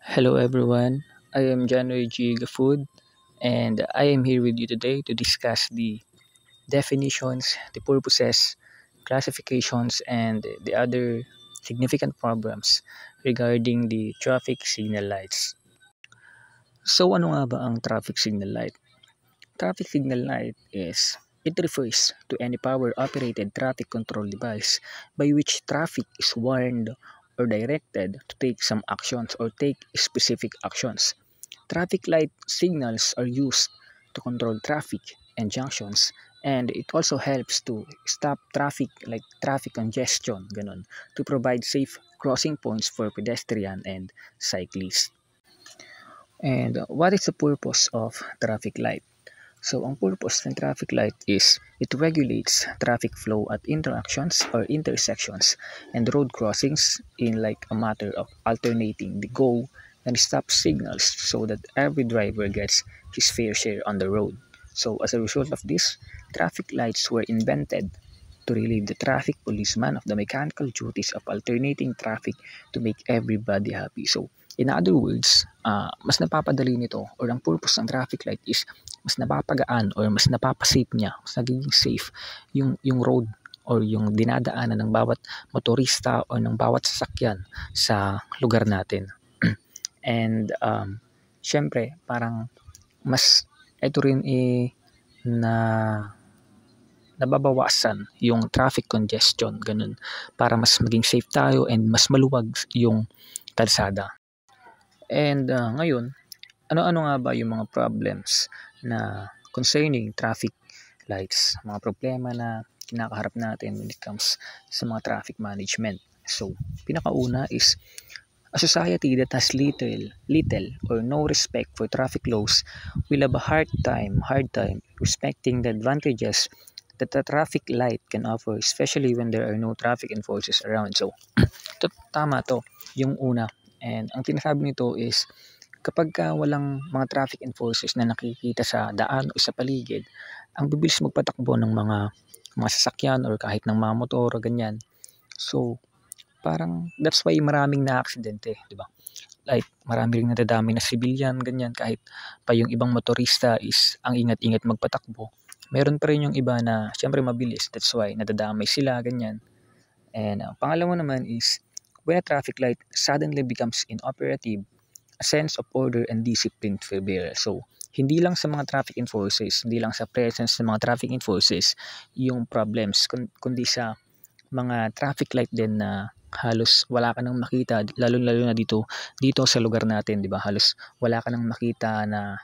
Hello everyone, I am January G. Gafood and I am here with you today to discuss the definitions, the purposes, classifications, and the other significant problems regarding the traffic signal lights. So ano nga ba ang traffic signal light? Traffic signal light it refers to any power-operated traffic control device by which traffic is warned or directed to take some actions or take specific actions. Traffic light signals are used to control traffic and junctions, and it also helps to stop traffic like traffic congestion, ganon, to provide safe crossing points for pedestrian and cyclists. And what is the purpose of traffic light? So, ang purpose ng traffic light is it regulates traffic flow at interactions or intersections and road crossings in like a matter of alternating the go and stop signals so that every driver gets his fair share on the road. So, as a result of this, traffic lights were invented to relieve the traffic policeman of the mechanical duties of alternating traffic to make everybody happy. So, in other words, mas napapadali nito or ang purpose ng traffic light is mas napapagaan or mas napapasafe niya, mas nagiging safe yung road or yung dinadaanan ng bawat motorista o ng bawat sasakyan sa lugar natin. And syempre, parang mas ito rin na nababawasan yung traffic congestion, ganun, para mas maging safe tayo and mas maluwag yung kalsada. And ngayon, ano-ano nga ba yung mga problems na concerning traffic lights, mga problema na kinakaharap natin when it comes sa mga traffic management? So, pinakauna is a society that has little or no respect for traffic laws will have a hard time respecting the advantages that the traffic light can offer, especially when there are no traffic enforcers around. So, tama to, yung una. And ang tinasabi nito is, kapag walang mga traffic enforcers na nakikita sa daan o sa paligid, ang bibilis magpatakbo ng mga sasakyan or kahit ng mga motor o ganyan. So, parang that's why maraming na-aksidente, di ba? Like, marami ring nadadami na civilian, ganyan, kahit pa yung ibang motorista is ang ingat-ingat magpatakbo. Meron pa rin yung iba na syempre mabilis, that's why nadadamay sila, ganyan. And pangalawa naman is, when a traffic light suddenly becomes inoperative, a sense of order and discipline prevails. So, hindi lang sa mga traffic enforcers, hindi lang sa presence ng mga traffic enforcers yung problems, kundi sa mga traffic light din na halos wala ka nang makita, lalo-lalo na dito sa lugar natin, di ba? Halos wala ka nang makita na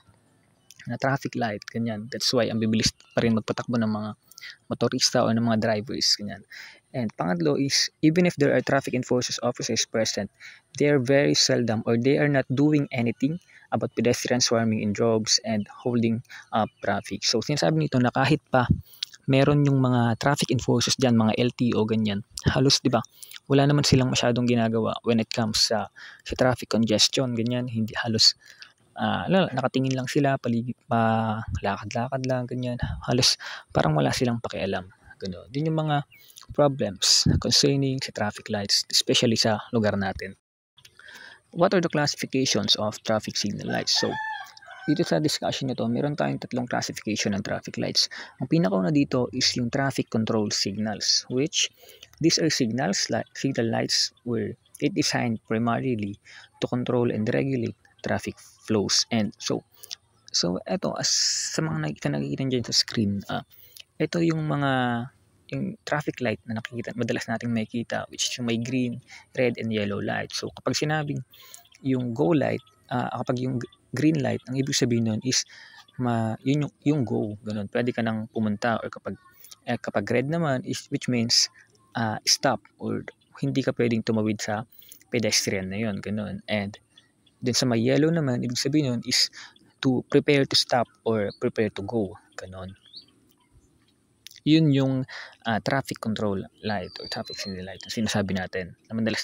traffic light, ganyan. That's why ang bibilis pa rin magpatakbo ng mga motorista o ng mga drivers, ganyan. And pangatlo is, even if there are traffic enforcers officers present, they are very seldom or they are not doing anything about pedestrians swarming in droves and holding up traffic. So sinasabi nito na kahit pa meron yung mga traffic enforcers dyan, mga LTO, ganyan, halos, di ba, wala naman silang masyadong ginagawa when it comes sa traffic congestion, ganyan, hindi halos nakatingin lang sila, paligid pa, lakad-lakad lang, ganyan. Halos parang wala silang pakialam. Gano'n. Yun yung mga problems concerning sa traffic lights, especially sa lugar natin. What are the classifications of traffic signal lights? So, dito sa discussion nito, meron tayong tatlong classification ng traffic lights. Ang pinakauna dito is yung traffic control signals, which these are signal lights where it designed primarily to control and regulate traffic flows. And so eto, as sa mga nakikita dyan sa screen, ito yung traffic light na madalas nating makikita, which is yung may green, red, and yellow light. So kapag sinabing yung go light, kapag yung green light, ang ibig sabihin nun is yun yung go, ganun. Pwede ka nang pumunta, or kapag red naman is which means stop, or hindi ka pwedeng tumawid sa pedestrian na yun, ganun. And then sa may yellow naman, ibig sabihin nun is to prepare to stop or prepare to go, ganun. Yun yung traffic control light or traffic signal light na sinasabi natin. Na madalas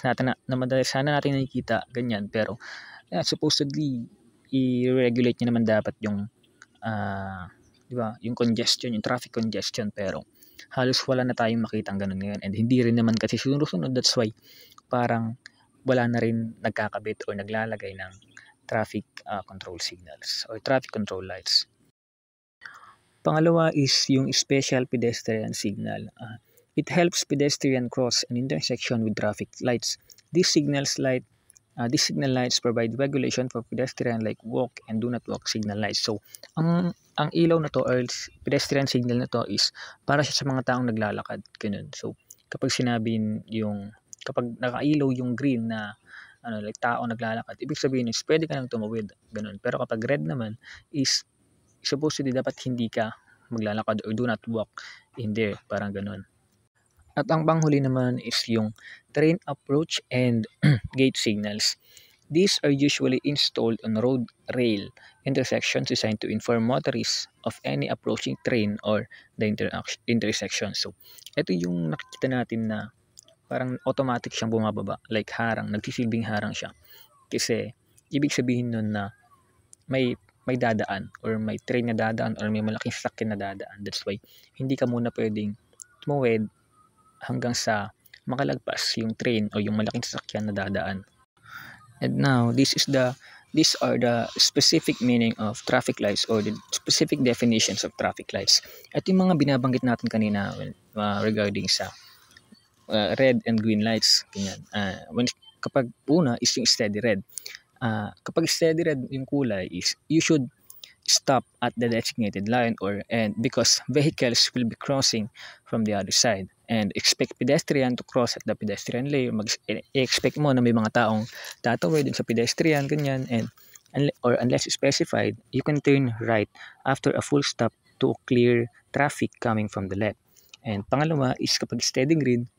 sana natin nakikita, ganyan, pero supposedly i-regulate niya naman dapat yung di ba, yung congestion, yung traffic congestion, pero halos wala na tayong makitang ganun ngayon, and hindi rin naman kasi sunod-sunod. That's why parang wala na rin nagkakabit or naglalagay ng traffic control signals or traffic control lights. Pangalawa is yung special pedestrian signal. It helps pedestrian cross an intersection with traffic lights. These signal lights provide regulation for pedestrian like walk and do not walk signal lights. So, ang ilaw na to or pedestrian signal na to is para siya sa mga taong naglalakad. Ganun. So, kapag kapag nakailaw yung green na like tao naglalakad, ibig sabihin is pwede ka nang tumawid. Ganun. Pero kapag red naman is supposedly dapat hindi ka maglalakad or do not walk in there. Parang ganun. At ang panghuli naman is yung train approach and gate signals. These are usually installed on road rail intersections designed to inform motorists of any approaching train or the intersection. So, ito yung nakikita natin na parang automatic siyang bumababa, like harang, nagsisilbing harang siya. Kasi, ibig sabihin nun na may dadaan or may train na dadaan or may malaking sasakyan na dadaan. That's why, hindi ka muna pwedeng tumawid hanggang sa makalagpas yung train o yung malaking sasakyan na dadaan. And now, these are the specific meaning of traffic lights or the specific definitions of traffic lights. At yung mga binabanggit natin kanina regarding sa red and green lights. Ganyan. Kapag una is yung steady red. Kapag steady red yung kulay is you should stop at the designated line and because vehicles will be crossing from the other side and expect pedestrian to cross at the pedestrian lane. Expect mo na may mga taong tatawid din sa pedestrian ganyan or unless specified, you can turn right after a full stop to clear traffic coming from the left. And pangalawa is kapag steady green,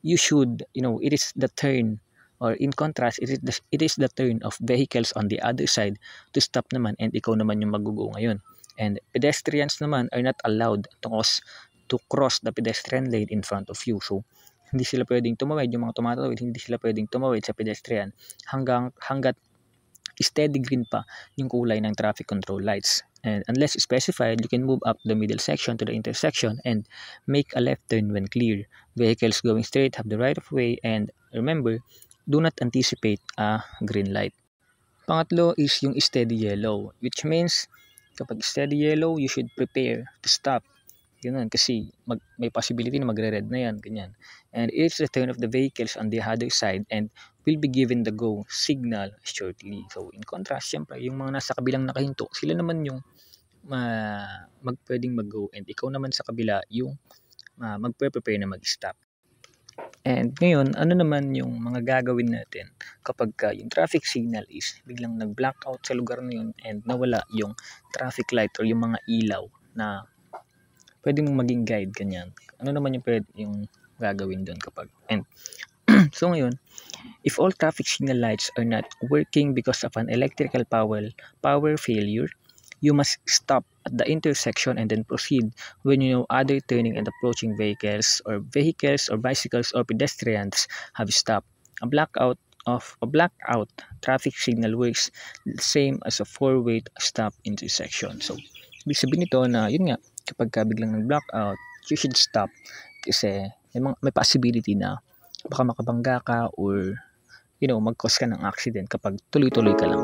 you should, it is the turn. Or in contrast, it is the turn of vehicles on the other side to stop naman and ikaw naman yung magugo ngayon. And pedestrians naman are not allowed to cross the pedestrian lane in front of you. So, hindi sila pwedeng tumawid, yung mga tumatawid, hindi sila pwedeng tumawid sa pedestrian hanggat steady green pa yung kulay ng traffic control lights. And unless specified, you can move up the middle section to the intersection and make a left turn when clear. Vehicles going straight have the right of way and remember, do not anticipate a green light. Pangatlo is yung steady yellow, which means kapag steady yellow, you should prepare to stop. Ganun, kasi may possibility na magre-red na yan, ganyan. And it's the turn of the vehicles on the other side and will be given the go signal shortly. So, in contrast, syempre, yung mga nasa kabilang nakahinto, sila naman yung pwedeng mag-go and ikaw naman sa kabila yung magpe-prepare na mag-stop. And ngayon, ano naman yung mga gagawin natin kapag yung traffic signal is biglang nag-blackout sa lugar na yun and nawala yung traffic light or yung mga ilaw na pwede mong maging guide, ganyan. Ano naman yung gagawin doon kapag... And so ngayon, if all traffic signal lights are not working because of an electrical power failure, you must stop at the intersection and then proceed when you know other turning and approaching vehicles or bicycles or pedestrians have stopped. A blackout traffic signal works the same as a four-way stop intersection. So, ibig sabihin nito na yun nga, kapag biglang nag-blackout, you should stop kasi may possibility na baka makabangga ka or mag-cause ka ng accident kapag tuloy-tuloy ka lang.